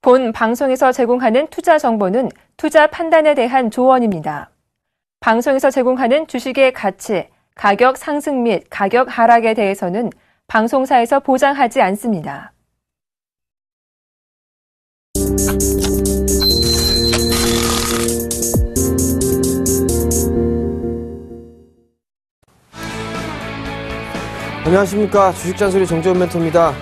본 방송에서 제공하는 투자 정보는 투자 판단에 대한 조언입니다. 방송에서 제공하는 주식의 가치, 가격 상승 및 가격 하락에 대해서는 방송사에서 보장하지 않습니다. 안녕하십니까. 주식잔소리 정재훈 멘토입니다.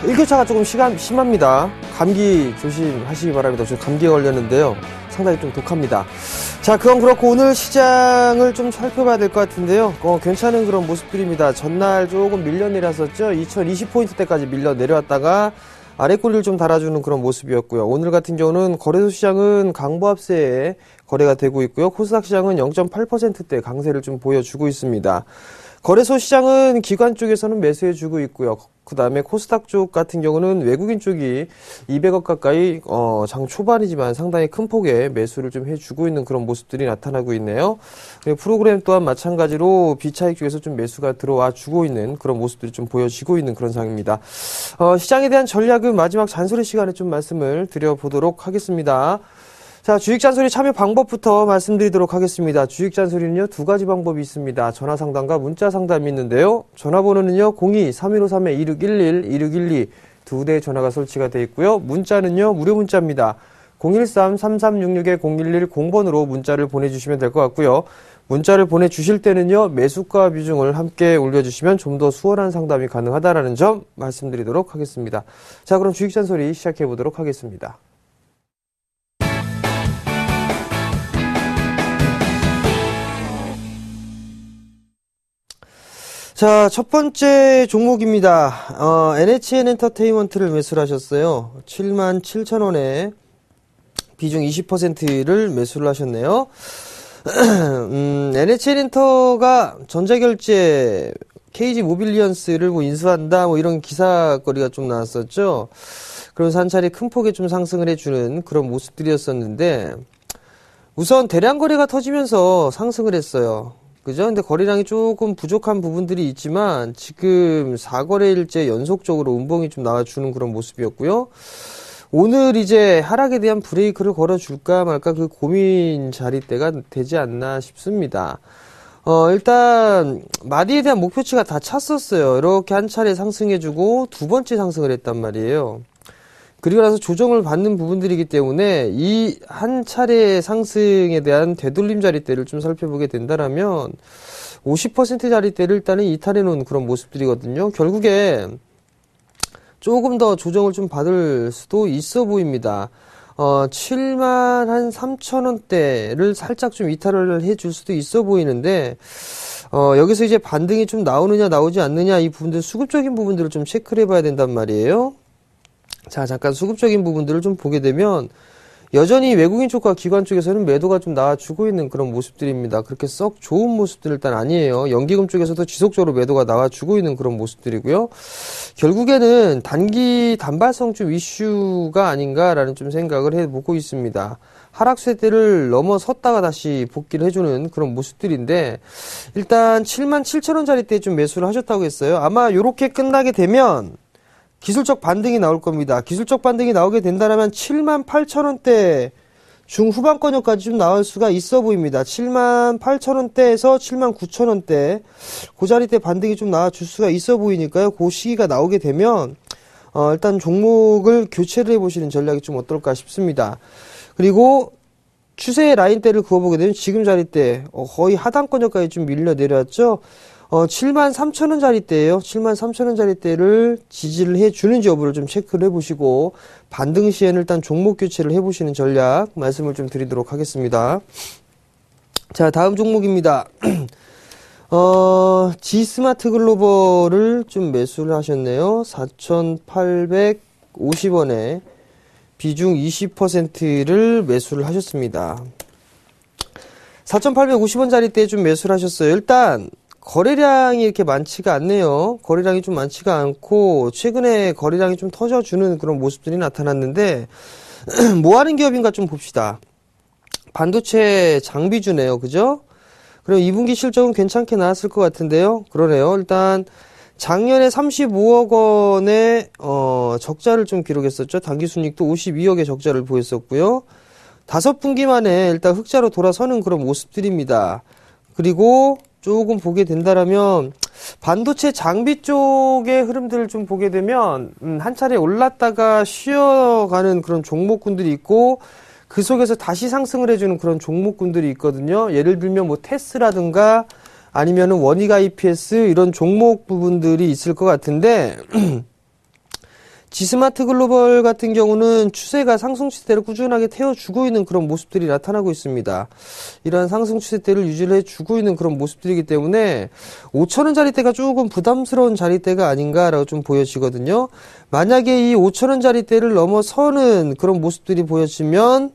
일교차가 조금 심합니다. 감기 조심하시기 바랍니다. 저 감기에 걸렸는데요. 상당히 좀 독합니다. 자, 그건 그렇고 오늘 시장을 좀 살펴봐야 될 것 같은데요. 괜찮은 그런 모습들입니다. 전날 조금 밀려 내렸었죠. 2020포인트대까지 밀려 내려왔다가 아래 꼬리를 좀 달아주는 그런 모습이었고요. 오늘 같은 경우는 거래소 시장은 강보합세에 거래가 되고 있고요. 코스닥 시장은 0.8%대 강세를 좀 보여주고 있습니다. 거래소 시장은 기관 쪽에서는 매수해주고 있고요. 그 다음에 코스닥 쪽 같은 경우는 외국인 쪽이 200억 가까이 장 초반이지만 상당히 큰 폭의 매수를 좀 해주고 있는 그런 모습들이 나타나고 있네요. 그리고 프로그램 또한 마찬가지로 비차익 쪽에서 좀 매수가 들어와 주고 있는 그런 모습들이 좀 보여지고 있는 그런 상황입니다. 시장에 대한 전략은 마지막 잔소리 시간에 좀 말씀을 드려보도록 하겠습니다. 자, 주식잔소리 참여 방법부터 말씀드리도록 하겠습니다. 주식잔소리는요, 두 가지 방법이 있습니다. 전화상담과 문자상담이 있는데요. 전화번호는요, 02-3153-2611, 2612 두 대의 전화가 설치가 되어 있고요. 문자는요, 무료 문자입니다. 013-3366-0110번으로 문자를 보내주시면 될 것 같고요. 문자를 보내주실 때는요, 매수가 비중을 함께 올려주시면 좀 더 수월한 상담이 가능하다라는 점 말씀드리도록 하겠습니다. 자, 그럼 주식잔소리 시작해 보도록 하겠습니다. 자, 첫 번째 종목입니다. NHN 엔터테인먼트를 매수를 하셨어요. 77,000원에 비중 20%를 매수를 하셨네요. NHN 엔터가 전자결제 KG 모빌리언스를 인수한다, 이런 기사거리가 좀 나왔었죠. 그러면서 한 차례 큰 폭의 좀 상승을 해주는 그런 모습들이었었는데, 우선 대량 거래가 터지면서 상승을 했어요. 그죠? 근데 거래량이 조금 부족한 부분들이 있지만 지금 4거래일째 연속적으로 음봉이 좀 나와주는 그런 모습이었고요. 오늘 이제 하락에 대한 브레이크를 걸어줄까 말까 그 고민 자리대가 되지 않나 싶습니다. 일단 마디에 대한 목표치가 다 찼었어요. 이렇게 한 차례 상승해주고 두 번째 상승을 했단 말이에요. 그리고 나서 조정을 받는 부분들이기 때문에 이 한 차례 상승에 대한 되돌림 자리대를 좀 살펴보게 된다라면 50% 자리대를 일단은 이탈해 놓은 그런 모습들이거든요. 결국에 조금 더 조정을 좀 받을 수도 있어 보입니다. 73,000원대를 살짝 좀 이탈을 해줄 수도 있어 보이는데, 여기서 이제 반등이 좀 나오느냐 나오지 않느냐 이 부분들 수급적인 부분들을 좀 체크를 해봐야 된단 말이에요. 자, 잠깐 수급적인 부분들을 좀 보게 되면 여전히 외국인 쪽과 기관 쪽에서는 매도가 좀 나와주고 있는 그런 모습들입니다. 그렇게 썩 좋은 모습들은 일단 아니에요. 연기금 쪽에서도 지속적으로 매도가 나와주고 있는 그런 모습들이고요. 결국에는 단발성 좀 이슈가 아닌가라는 좀 생각을 해보고 있습니다. 하락세대를 넘어섰다가 다시 복귀를 해주는 그런 모습들인데, 일단 77,000원짜리대 좀 매수를 하셨다고 했어요. 아마 요렇게 끝나게 되면 기술적 반등이 나올 겁니다. 기술적 반등이 나오게 된다면 78,000원대 중후반권역까지 좀 나올 수가 있어 보입니다. 78,000원대에서 79,000원대 그 자리대 반등이 좀 나와줄 수가 있어 보이니까요. 그 시기가 나오게 되면 일단 종목을 교체를 해보시는 전략이 좀 어떨까 싶습니다. 그리고 추세의 라인대를 그어보게 되면 지금 자리대 거의 하단권역까지 좀 밀려 내려왔죠. 73,000원짜리대예요. 73,000원짜리대를 지지를 해주는지 여부를 좀 체크를 해보시고 반등 시에는 일단 종목 교체를 해보시는 전략 말씀을 좀 드리도록 하겠습니다. 자, 다음 종목입니다. G스마트 글로벌을 좀 매수를 하셨네요. 4,850원에 비중 20%를 매수를 하셨습니다. 4,850원짜리대에 좀 매수를 하셨어요. 일단 거래량이 이렇게 많지가 않네요. 거래량이 좀 많지가 않고 최근에 거래량이 좀 터져주는 그런 모습들이 나타났는데 뭐 하는 기업인가 좀 봅시다. 반도체 장비주네요. 그죠? 그럼 2분기 실적은 괜찮게 나왔을 것 같은데요. 그러네요. 일단 작년에 35억 원의 적자를 좀 기록했었죠. 당기순이익도 52억의 적자를 보였었고요. 5분기 만에 일단 흑자로 돌아서는 그런 모습들입니다. 그리고 조금 보게 된다라면 반도체 장비 쪽의 흐름들을 좀 보게 되면 한 차례 올랐다가 쉬어가는 그런 종목군들이 있고 그 속에서 다시 상승을 해주는 그런 종목군들이 있거든요. 예를 들면 뭐 테스라든가 아니면은 원익 IPS 이런 종목 부분들이 있을 것 같은데 지스마트 글로벌 같은 경우는 추세가 상승 추세대로 꾸준하게 태워주고 있는 그런 모습들이 나타나고 있습니다. 이러한 상승 추세대를 유지를 해주고 있는 그런 모습들이기 때문에 5,000원 자리대가 조금 부담스러운 자리대가 아닌가라고 좀 보여지거든요. 만약에 이 5,000원 자리대를 넘어서는 그런 모습들이 보여지면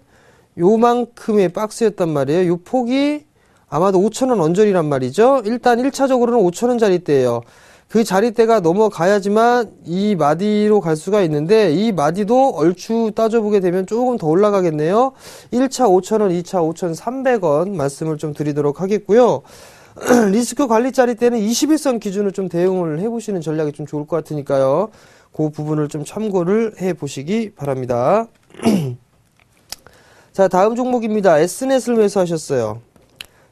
요만큼의 박스였단 말이에요. 요 폭이 아마도 5,000원 언저리란 말이죠. 일단 1차적으로는 5,000원 자리대예요. 그 자리대가 넘어가야지만 이 마디로 갈 수가 있는데 이 마디도 얼추 따져보게 되면 조금 더 올라가겠네요. 1차 5,000원, 2차 5,300원 말씀을 좀 드리도록 하겠고요. 리스크 관리 자리대는 21선 기준으로 좀 대응을 해보시는 전략이 좀 좋을 것 같으니까요. 그 부분을 좀 참고를 해보시기 바랍니다. 자, 다음 종목입니다. S넷을 매수하셨어요.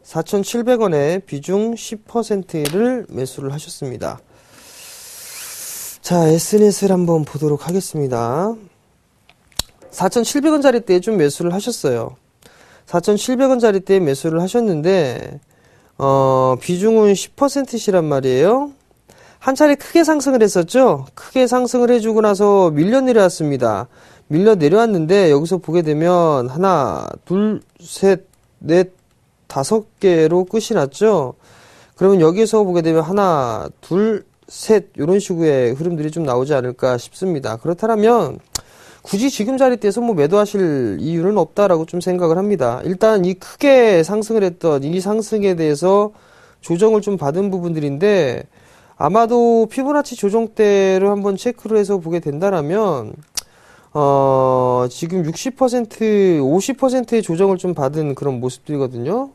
4,700원에 비중 10%를 매수를 하셨습니다. 자, S넷을 한번 보도록 하겠습니다. 4,700원짜리 좀 매수를 하셨어요. 4,700원짜리 매수를 하셨는데 비중은 10%시란 말이에요. 한 차례 크게 상승을 했었죠. 크게 상승을 해주고 나서 밀려 내려왔습니다. 밀려 내려왔는데 여기서 보게 되면 하나, 둘, 셋, 넷, 5개로 끝이 났죠. 그러면 여기서 보게 되면 하나, 둘, 셋 이런 식의 흐름들이 좀 나오지 않을까 싶습니다. 그렇다면 굳이 지금 자리대에서 뭐 매도하실 이유는 없다라고 좀 생각을 합니다. 일단 이 크게 상승을 했던 이 상승에 대해서 조정을 좀 받은 부분들인데 아마도 피보나치 조정대를 한번 체크를 해서 보게 된다라면 지금 60%, 50%의 조정을 좀 받은 그런 모습들이거든요.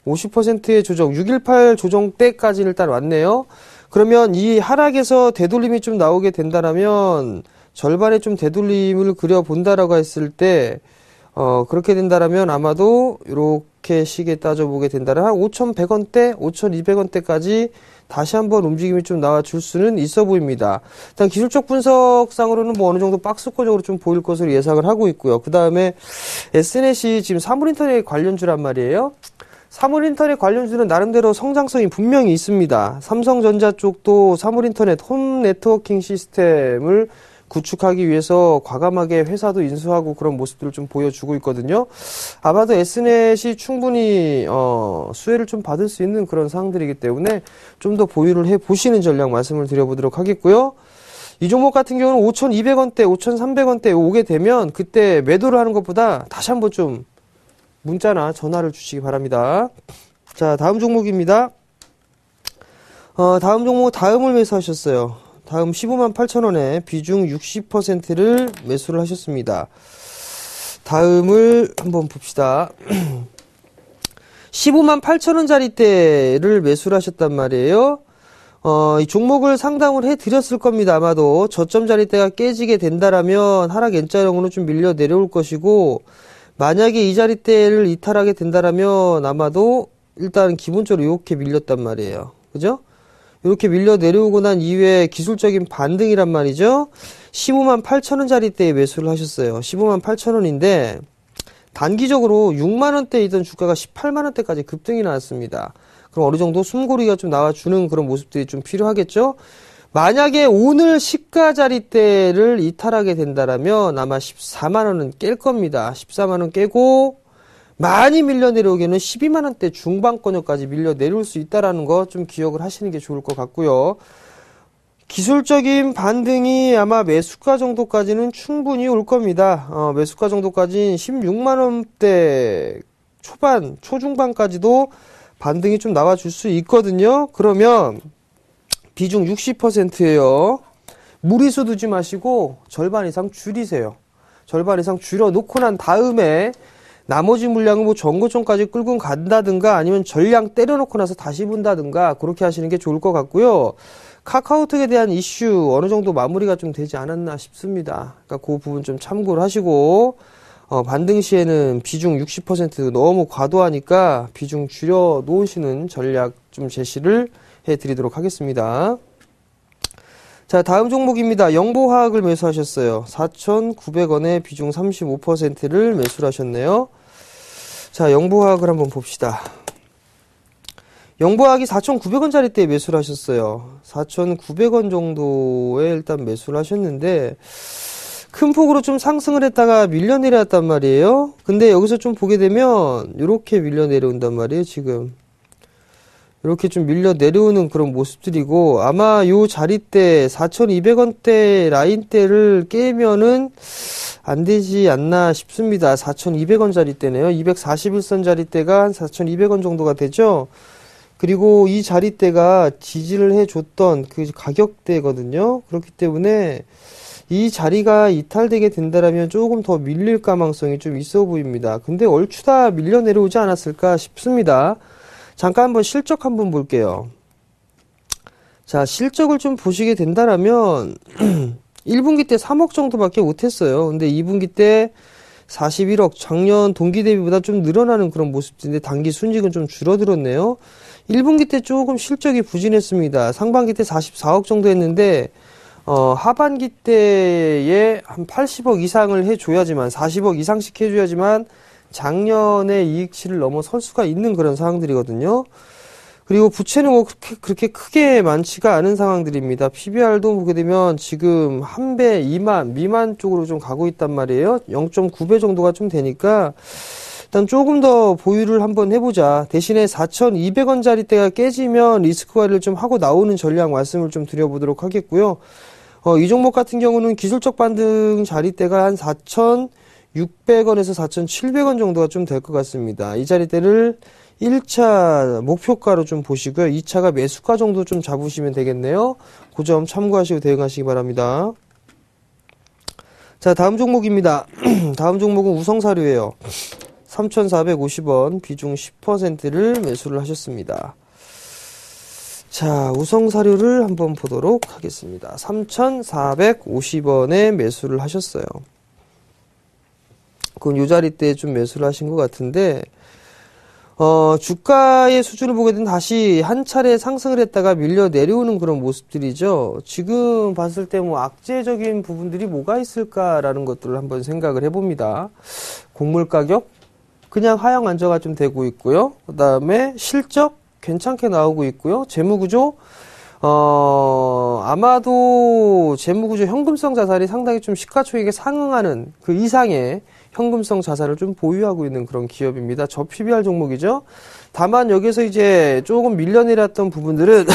50%의 조정, 618 조정 때까지 일단 왔네요. 그러면 이 하락에서 되돌림이 좀 나오게 된다라면 절반의 좀 되돌림을 그려본다라고 했을 때 그렇게 된다라면 아마도 이렇게 시기에 따져보게 된다면 한 5,100원대, 5,200원대까지 다시 한번 움직임이 좀 나와줄 수는 있어 보입니다. 일단 기술적 분석상으로는 뭐 어느 정도 박스권적으로 좀 보일 것으로 예상을 하고 있고요. 그 다음에 S넷이 지금 사물인터넷 관련주란 말이에요. 사물인터넷 관련주는 나름대로 성장성이 분명히 있습니다. 삼성전자 쪽도 사물인터넷 홈 네트워킹 시스템을 구축하기 위해서 과감하게 회사도 인수하고 그런 모습들을 좀 보여주고 있거든요. 아마도 S넷이 충분히 수혜를 좀 받을 수 있는 그런 사항들이기 때문에 좀 더 보유를 해보시는 전략 말씀을 드려보도록 하겠고요. 이 종목 같은 경우는 5,200원대, 5,300원대 오게 되면 그때 매도를 하는 것보다 다시 한번 좀 문자나 전화를 주시기 바랍니다. 자, 다음 종목입니다. 다음 종목 다음을 매수하셨어요. 다음 158,000원에 비중 60%를 매수를 하셨습니다. 다음을 한번 봅시다. 158,000원짜리 때를 하셨단 말이에요. 이 종목을 상담을 해드렸을 겁니다. 아마도 저점 자리대가 깨지게 된다라면 하락 N자형으로 좀 밀려 내려올 것이고 만약에 이 자리대를 이탈하게 된다라면 아마도 일단 기본적으로 이렇게 밀렸단 말이에요. 그죠? 이렇게 밀려 내려오고 난 이후에 기술적인 반등이란 말이죠. 158,000원짜리 매수를 하셨어요. 158,000원인데 단기적으로 6만원대에 있던 주가가 18만원대까지 급등이 나왔습니다. 그럼 어느 정도 숨고르기가 좀 나와주는 그런 모습들이 좀 필요하겠죠. 만약에 오늘 시가 자리대를 이탈하게 된다라면 아마 14만원은 깰 겁니다. 14만원 깨고 많이 밀려 내려오기에는 12만원대 중반권역까지 밀려 내려올 수 있다는 거 좀 기억을 하시는 게 좋을 것 같고요. 기술적인 반등이 아마 매수가 정도까지는 충분히 올 겁니다. 매수가 정도까지는 16만원대 초반, 초중반까지도 반등이 좀 나와줄 수 있거든요. 그러면 비중 60%예요. 무리수 두지 마시고 절반 이상 줄이세요. 절반 이상 줄여놓고 난 다음에 나머지 물량은 뭐 전고점까지 끌고 간다든가 아니면 전량 때려놓고 나서 다시 본다든가 그렇게 하시는 게 좋을 것 같고요. 카카오톡에 대한 이슈 어느 정도 마무리가 좀 되지 않았나 싶습니다. 그러니까 그 부분 좀 참고를 하시고 반등 시에는 비중 60% 너무 과도하니까 비중 줄여 놓으시는 전략 좀 제시를 해드리도록 하겠습니다. 자, 다음 종목입니다. 영보화학을 매수하셨어요. 4,900원에 비중 35%를 매수를 하셨네요. 자, 영보화학을 한번 봅시다. 영보화학이 4,900원짜리 때 매수를 하셨어요. 4,900원 정도에 일단 매수를 하셨는데 큰 폭으로 좀 상승을 했다가 밀려 내려왔단 말이에요. 근데 여기서 좀 보게 되면 이렇게 밀려 내려온단 말이에요. 지금 이렇게 좀 밀려 내려오는 그런 모습들이고 아마 요 자리대 4,200원대 라인대를 깨면은 안 되지 않나 싶습니다. 4,200원 자리대네요. 241선 자리대가 한 4,200원 정도가 되죠. 그리고 이 자리대가 지지를 해줬던 그 가격대거든요. 그렇기 때문에 이 자리가 이탈되게 된다라면 조금 더 밀릴 가망성이 좀 있어 보입니다. 근데 얼추 다 밀려 내려오지 않았을까 싶습니다. 잠깐 한번 실적 한번 볼게요. 자, 실적을 좀 보시게 된다라면 1분기 때 3억 정도밖에 못했어요. 근데 2분기 때 41억, 작년 동기 대비보다 좀 늘어나는 그런 모습인데 단기 순이익은 좀 줄어들었네요. 1분기 때 조금 실적이 부진했습니다. 상반기 때 44억 정도 했는데 하반기 때에 한 80억 이상을 해줘야지만 40억 이상씩 해줘야지만 작년의 이익치를 넘어설 수가 있는 그런 상황들이거든요. 그리고 부채는 뭐 그렇게 크게 많지가 않은 상황들입니다. PBR도 보게 되면 지금 1배 미만 쪽으로 좀 가고 있단 말이에요. 0.9배 정도가 좀 되니까 일단 조금 더 보유를 한번 해보자. 대신에 4,200원짜리 대가 깨지면 리스크 관리를 좀 하고 나오는 전략 말씀을 좀 드려보도록 하겠고요. 이 종목 같은 경우는 기술적 반등 자리대가 한 4,600원에서 4,700원 정도가 좀 될 것 같습니다. 이 자리대를 1차 목표가로 좀 보시고요. 2차가 매수가 정도 좀 잡으시면 되겠네요. 그 점 참고하시고 대응하시기 바랍니다. 자, 다음 종목입니다. 다음 종목은 우성사료예요. 3,450원 비중 10%를 매수를 하셨습니다. 자, 우성사료를 한번 보도록 하겠습니다. 3,450원에 매수를 하셨어요. 그건 요 자리 때 좀 매수를 하신 것 같은데 주가의 수준을 보게 되면 다시 한 차례 상승을 했다가 밀려 내려오는 그런 모습들이죠. 지금 봤을 때 뭐 악재적인 부분들이 뭐가 있을까라는 것들을 한번 생각을 해봅니다. 곡물 가격 그냥 하향 안정화 좀 되고 있고요. 그 다음에 실적 괜찮게 나오고 있고요. 재무구조 아마도 재무구조 현금성 자산이 상당히 좀 시가총액에 상응하는 그 이상의 현금성 자산을 좀 보유하고 있는 그런 기업입니다. 저PBR 종목이죠. 다만 여기서 이제 조금 밀려내렸던 부분들은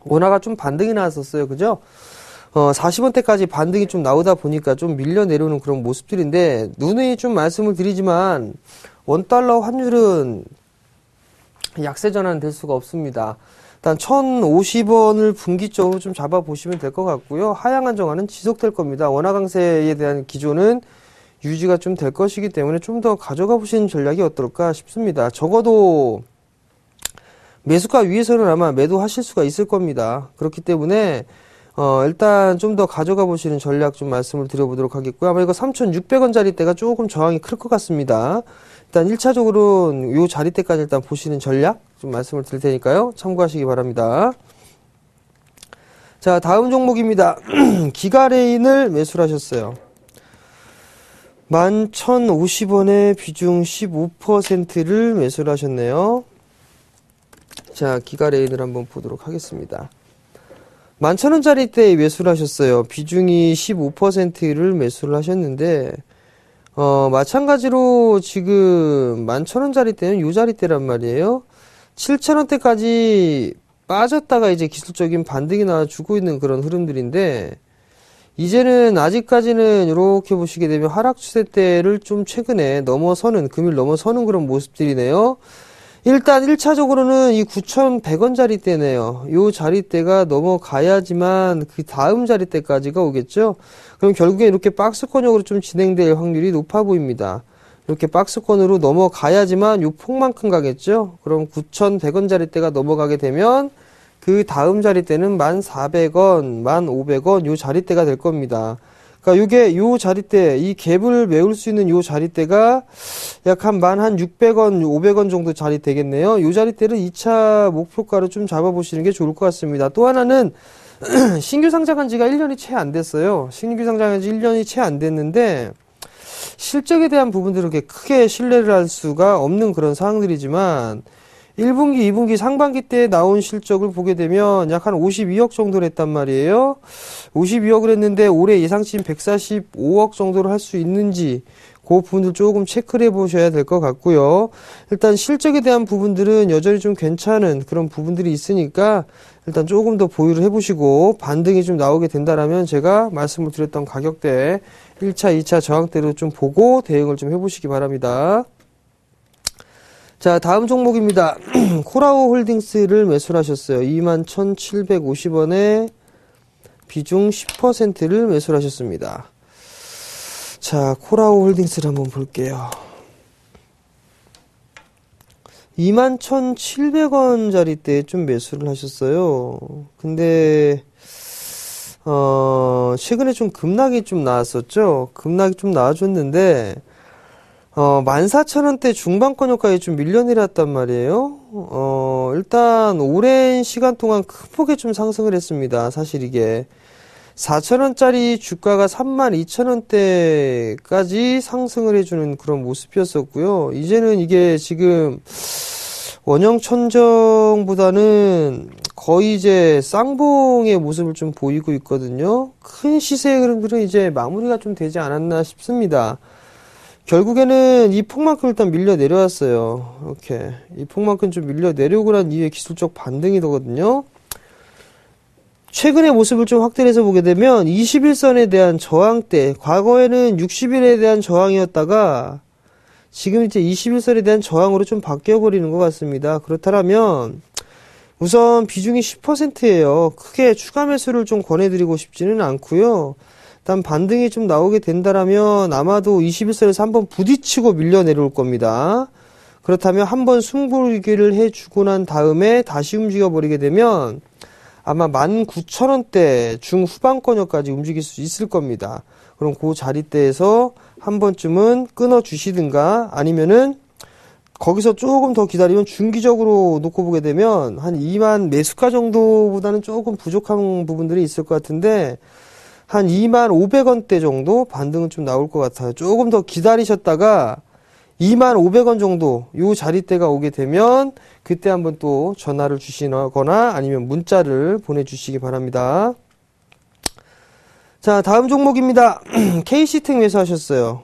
원화가 좀 반등이 나왔었어요. 그죠? 40원대까지 반등이 좀 나오다 보니까 좀 밀려 내려오는 그런 모습들인데 누누이 좀 말씀을 드리지만 원달러 환율은 약세 전환 될 수가 없습니다. 일단 1,050원을 분기적으로 좀 잡아보시면 될 것 같고요. 하향 안정화는 지속될 겁니다. 원화 강세에 대한 기조는 유지가 좀 될 것이기 때문에 좀 더 가져가 보시는 전략이 어떨까 싶습니다. 적어도 매수가 위에서는 아마 매도하실 수가 있을 겁니다. 그렇기 때문에 일단 좀 더 가져가 보시는 전략 좀 말씀을 드려보도록 하겠고요. 아마 이거 3,600원짜리 대가 조금 저항이 클 것 같습니다. 일단 1차적으로는 요 자리대까지 일단 보시는 전략 좀 말씀을 드릴 테니까요. 참고하시기 바랍니다. 자, 다음 종목입니다. 기가레인을 매수를 하셨어요. 11,050원에 비중 15%를 매수를 하셨네요. 자, 기가레인을 한번 보도록 하겠습니다. 11,000원짜리 때 매수를 하셨어요. 비중이 15%를 매수를 하셨는데 마찬가지로 지금 11,000원짜리 때는 요 자리대란 말이에요. 7,000원대까지 빠졌다가 이제 기술적인 반등이 나와주고 있는 그런 흐름들인데 이제는 아직까지는 이렇게 보시게 되면 하락 추세대를 좀 최근에 넘어서는 금일 넘어서는 그런 모습들이네요. 일단 1차적으로는 이 9,100원짜리 대네요. 요 자리대가 넘어가야지만 그 다음 자리대까지가 오겠죠. 그럼 결국에 이렇게 박스권역으로 좀 진행될 확률이 높아 보입니다. 이렇게 박스권으로 넘어가야지만 요 폭만큼 가겠죠. 그럼 9,100원짜리대가 넘어가게 되면 그 다음 자리대는 1,400원, 1,500원 요 자리대가 될 겁니다. 그러니까 요게 요 자리대, 이 갭을 메울 수 있는 요 자리대가 약 한 600원, 500원 정도 자리 되겠네요. 요 자리대를 2차 목표가로 좀 잡아보시는 게 좋을 것 같습니다. 또 하나는 신규 상장한 지가 1년이 채 안 됐어요. 신규 상장한 지 1년이 채 안 됐는데 실적에 대한 부분들을 그렇게 크게 신뢰를 할 수가 없는 그런 상황들이지만 1분기, 2분기, 상반기 때 나온 실적을 보게 되면 약 한 52억 정도를 했단 말이에요. 52억을 했는데 올해 예상치인 145억 정도를 할 수 있는지 그 부분들 조금 체크를 해보셔야 될 것 같고요. 일단 실적에 대한 부분들은 여전히 좀 괜찮은 그런 부분들이 있으니까 일단 조금 더 보유를 해보시고 반등이 좀 나오게 된다라면 제가 말씀을 드렸던 가격대 1차, 2차 저항대로 좀 보고 대응을 좀 해보시기 바랍니다. 자, 다음 종목입니다. 코라오 홀딩스를 매수를 하셨어요. 21,750원에 비중 10%를 매수를 하셨습니다. 자, 코라오 홀딩스를 한번 볼게요. 21,700원짜리 때 좀 매수를 하셨어요. 근데 최근에 좀 급락이 좀 나왔었죠. 급락이 좀 나와줬는데 14,000원대 중반권역까지 좀 밀려내렸단 말이에요. 일단 오랜 시간 동안 큰 폭에 좀 상승을 했습니다. 사실 이게 4,000원짜리 주가가 32,000원대까지 상승을 해주는 그런 모습이었었고요. 이제는 이게 지금 원형천정보다는 거의 이제 쌍봉의 모습을 좀 보이고 있거든요. 큰 시세의 흐름들은 이제 마무리가 좀 되지 않았나 싶습니다. 결국에는 이 폭만큼 일단 밀려 내려왔어요. 이렇게 이 폭만큼 좀 밀려 내려오고 난 이후에 기술적 반등이 되거든요. 최근의 모습을 좀 확대해서 보게 되면 21선에 대한 저항대, 과거에는 60일에 대한 저항이었다가 지금 이제 21선에 대한 저항으로 좀 바뀌어버리는 것 같습니다. 그렇다면 우선 비중이 10%예요. 크게 추가 매수를 좀 권해드리고 싶지는 않고요. 일단 반등이 좀 나오게 된다라면 아마도 21선에서 한번 부딪히고 밀려 내려올 겁니다. 그렇다면 한번 숨고르기를 해주고 난 다음에 다시 움직여버리게 되면 아마 19,000원대 중후반권역까지 움직일 수 있을 겁니다. 그럼 그 자리대에서 한 번쯤은 끊어주시든가 아니면은 거기서 조금 더 기다리면 중기적으로 놓고 보게 되면 한 2만 매수가 정도보다는 조금 부족한 부분들이 있을 것 같은데 한 25,000원대 정도 반등은 좀 나올 것 같아요. 조금 더 기다리셨다가 25,000원 정도 요 자리대가 오게 되면 그때 한번 또 전화를 주시거나 아니면 문자를 보내주시기 바랍니다. 자, 다음 종목입니다. KC텍 매수하셨어요.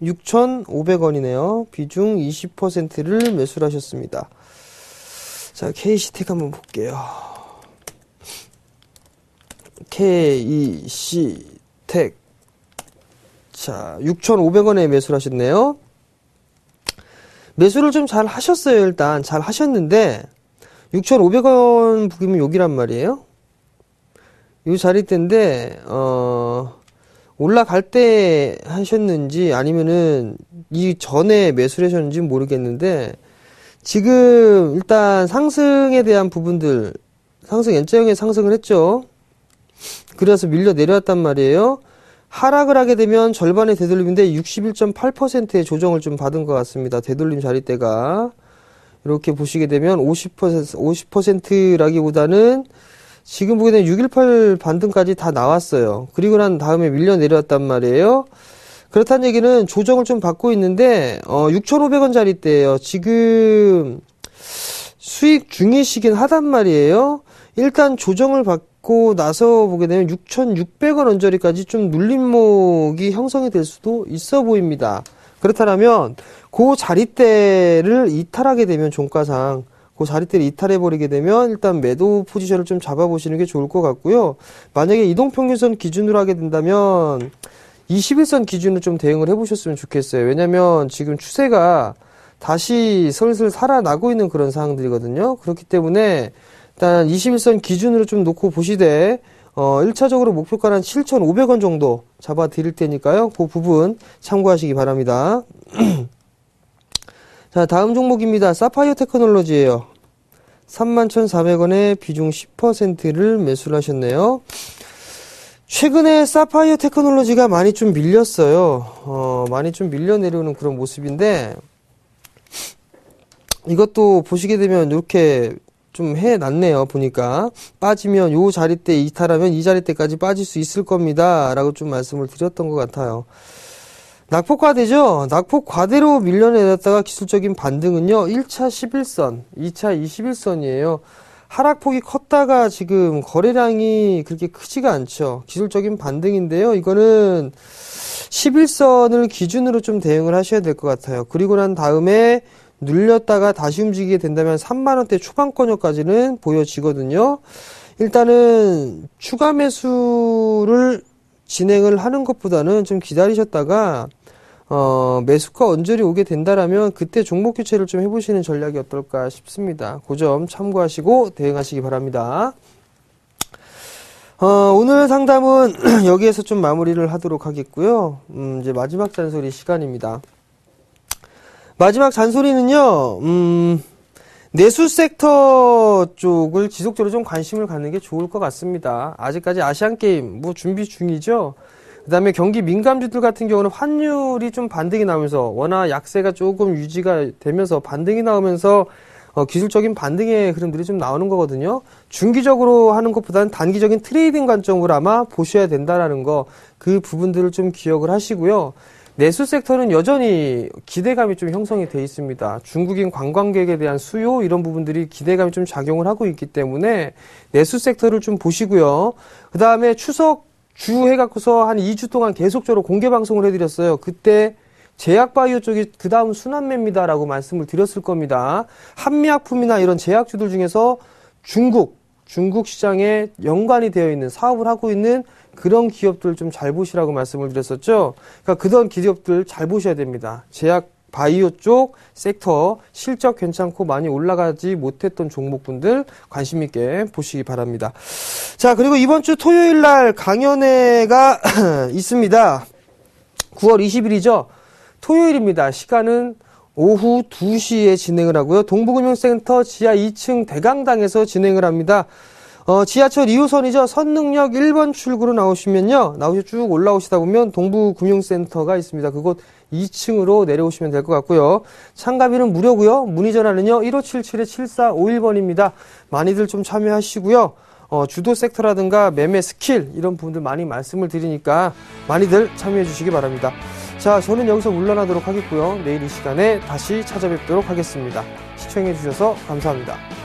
6,500원이네요. 비중 20%를 매수를 하셨습니다. 자, KC텍 한번 볼게요. KC텍. 자, 6,500원에 매수를 하셨네요. 매수를 좀 잘 하셨어요. 일단 잘 하셨는데 6,500원 보기면 여기란 말이에요. 이 자리대인데 올라갈 때 하셨는지 아니면은 이 전에 매수를 하셨는지 모르겠는데 지금 일단 상승에 대한 부분들 상승 N자형의 상승을 했죠. 그래서 밀려 내려왔단 말이에요. 하락을 하게 되면 절반의 되돌림인데 61.8%의 조정을 좀 받은 것 같습니다. 되돌림 자리대가 이렇게 보시게 되면 50%라기보다는 지금 보게 되면 618 반등까지 다 나왔어요. 그리고 난 다음에 밀려 내려왔단 말이에요. 그렇다는 얘기는 조정을 좀 받고 있는데 6,500원 자리대예요. 지금 수익 중이시긴 하단 말이에요. 일단 조정을 받고 나서 보게 되면 6,600원 언저리까지 좀 눌림목이 형성이 될 수도 있어 보입니다. 그렇다면 그 자리대를 이탈하게 되면 종가상 그 자리대를 이탈해버리게 되면 일단 매도 포지션을 좀 잡아보시는 게 좋을 것 같고요. 만약에 이동평균선 기준으로 하게 된다면 21선 기준으로 좀 대응을 해보셨으면 좋겠어요. 왜냐면 지금 추세가 다시 슬슬 살아나고 있는 그런 상황들이거든요. 그렇기 때문에 일단 21선 기준으로 좀 놓고 보시되 1차적으로 목표가는 한 7,500원 정도 잡아 드릴 테니까요. 그 부분 참고하시기 바랍니다. 자, 다음 종목입니다. 사파이어 테크놀로지예요. 31,400원에 비중 10%를 매수를 하셨네요. 최근에 사파이어 테크놀로지가 많이 좀 밀렸어요. 많이 좀 밀려 내려오는 그런 모습인데, 이것도 보시게 되면 이렇게 좀 해놨네요. 보니까 빠지면 요 자리대 이탈하면 이 자리대까지 빠질 수 있을 겁니다 라고 좀 말씀을 드렸던 것 같아요. 낙폭과대죠. 낙폭과대로 밀려내렸다가 기술적인 반등은요, 1차 11선, 2차 21선이에요. 하락폭이 컸다가 지금 거래량이 그렇게 크지가 않죠. 기술적인 반등인데요. 이거는 11선을 기준으로 좀 대응을 하셔야 될 것 같아요. 그리고 난 다음에 눌렸다가 다시 움직이게 된다면 3만원대 초반권역까지는 보여지거든요. 일단은 추가 매수를 진행을 하는 것보다는 좀 기다리셨다가 매수가 언저리 오게 된다라면 그때 종목 교체를 좀 해보시는 전략이 어떨까 싶습니다. 그 점 참고하시고 대응하시기 바랍니다. 오늘 상담은 여기에서 좀 마무리를 하도록 하겠고요. 이제 마지막 잔소리 시간입니다. 마지막 잔소리는요, 내수 섹터 쪽을 지속적으로 좀 관심을 갖는 게 좋을 것 같습니다. 아직까지 아시안게임 준비 중이죠. 그 다음에 경기 민감주들 같은 경우는 환율이 좀 반등이 나오면서 워낙 약세가 조금 유지가 되면서 반등이 나오면서 기술적인 반등의 흐름들이 좀 나오는 거거든요. 중기적으로 하는 것보다는 단기적인 트레이딩 관점으로 아마 보셔야 된다라는 거, 그 부분들을 좀 기억을 하시고요. 내수 섹터는 여전히 기대감이 좀 형성이 돼 있습니다. 중국인 관광객에 대한 수요, 이런 부분들이 기대감이 좀 작용을 하고 있기 때문에 내수 섹터를 좀 보시고요. 그 다음에 추석 주 해갖고서 한 2주 동안 계속적으로 공개 방송을 해드렸어요. 그때 제약바이오 쪽이 그 다음 순환매입니다라고 말씀을 드렸을 겁니다. 한미약품이나 이런 제약주들 중에서 중국 시장에 연관이 되어 있는 사업을 하고 있는 그런 기업들 좀 잘 보시라고 말씀을 드렸었죠. 그러니까 그런 기업들 잘 보셔야 됩니다. 제약 바이오 쪽 섹터 실적 괜찮고 많이 올라가지 못했던 종목분들 관심 있게 보시기 바랍니다. 자, 그리고 이번 주 토요일 날 강연회가 있습니다. 9월 20일이죠. 토요일입니다. 시간은 오후 2시에 진행을 하고요. 동부금융센터 지하 2층 대강당에서 진행을 합니다. 지하철 2호선이죠. 선릉역 1번 출구로 나오시면요. 쭉 올라오시다 보면 동부금융센터가 있습니다. 그곳 2층으로 내려오시면 될 것 같고요. 참가비는 무료고요. 문의 전화는요. 1577-7451번입니다. 많이들 좀 참여하시고요. 주도 섹터라든가 매매 스킬 이런 부분들 많이 말씀을 드리니까 많이들 참여해 주시기 바랍니다. 자, 저는 여기서 물러나도록 하겠고요. 내일 이 시간에 다시 찾아뵙도록 하겠습니다. 시청해 주셔서 감사합니다.